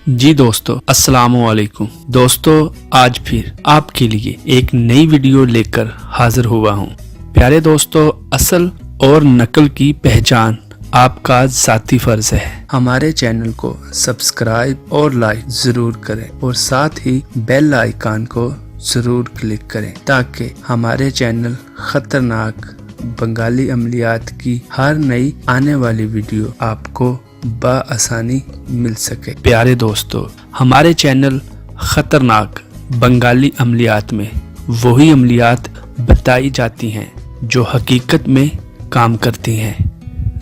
जी दोस्तों, अस्सलामुअलैकुम। दोस्तों, आज फिर आपके लिए एक नई वीडियो लेकर हाजिर हुआ हूँ। प्यारे दोस्तों, असल और नकल की पहचान आपका ज़ाती फर्ज है। हमारे चैनल को सब्सक्राइब और लाइक जरूर करें और साथ ही बेल आइकन को जरूर क्लिक करें ताकि हमारे चैनल खतरनाक बंगाली अमलियात की हर नई आने वाली वीडियो आपको बआसानी मिल सके। प्यारे दोस्तों, हमारे चैनल खतरनाक बंगाली अमलियात में वही अमलियात बताई जाती हैं जो हकीकत में काम करती हैं।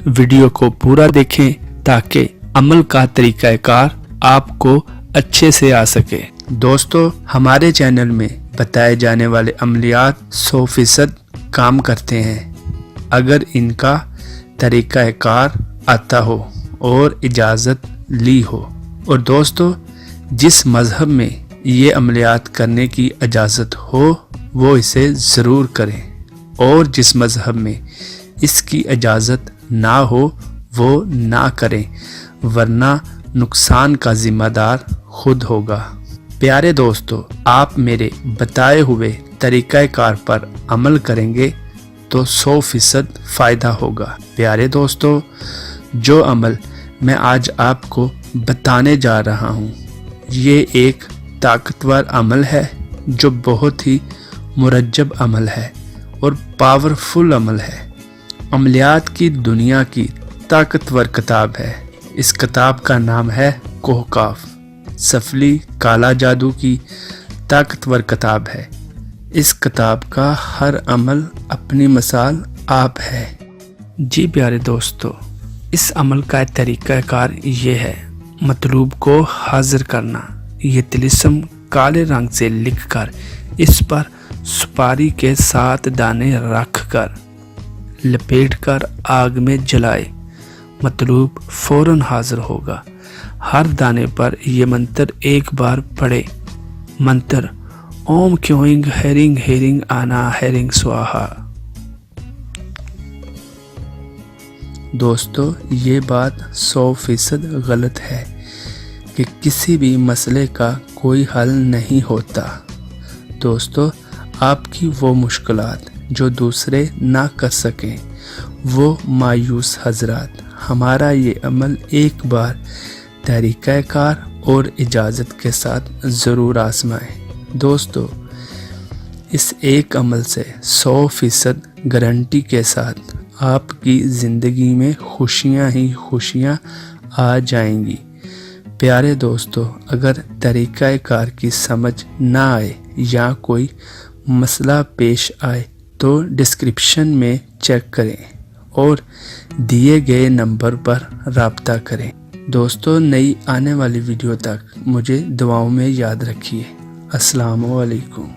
वीडियो को पूरा देखें ताकि अमल का तरीकाकार आपको अच्छे से आ सके। दोस्तों, हमारे चैनल में बताए जाने वाले अमलियात 100% काम करते हैं अगर इनका तरीकाकार आता हो और इजाज़त ली हो। और दोस्तों, जिस मज़हब में ये अमलियात करने की इजाज़त हो वो इसे ज़रूर करें और जिस मज़हब में इसकी इजाज़त ना हो वो ना करें, वरना नुकसान का ज़िम्मेदार खुद होगा। प्यारे दोस्तों, आप मेरे बताए हुए तरीक़ाकार पर अमल करेंगे तो 100% फ़ायदा होगा। प्यारे दोस्तों, जो अमल मैं आज आपको बताने जा रहा हूँ ये एक ताकतवर अमल है जो बहुत ही मुरज्जब अमल है और पावरफुल अमल है। अमलियात की दुनिया की ताकतवर किताब है। इस किताब का नाम है कोहकाफ। सफली काला जादू की ताकतवर किताब है। इस किताब का हर अमल अपनी मिसाल आप है। जी प्यारे दोस्तों, इस अमल का तरीक़ाकार ये है, मतलूब को हाजिर करना। ये तिलिस्म काले रंग से लिखकर इस पर सुपारी के 7 दाने रखकर लपेटकर आग में जलाए, मतलूब फौरन हाजिर होगा। हर दाने पर यह मंत्र एक बार पढ़े। मंत्र ओम क्योइंग हेरिंग हेरिंग आना हेरिंग स्वाहा। दोस्तों, ये बात 100% गलत है कि किसी भी मसले का कोई हल नहीं होता। दोस्तों, आपकी वो मुश्किलात जो दूसरे ना कर सकें, वो मायूस हजरात हमारा ये अमल एक बार तरीक़ाकार और इजाज़त के साथ ज़रूर आजमाएं। दोस्तों, इस एक अमल से 100% गारंटी के साथ आपकी ज़िंदगी में खुशियाँ ही खुशियाँ आ जाएंगी। प्यारे दोस्तों, अगर तरीक़ाकार की समझ ना आए या कोई मसला पेश आए तो डिस्क्रिप्शन में चेक करें और दिए गए नंबर पर राब्ता करें। दोस्तों, नई आने वाली वीडियो तक मुझे दुआओं में याद रखिए। अस्सलामु अलैकुम।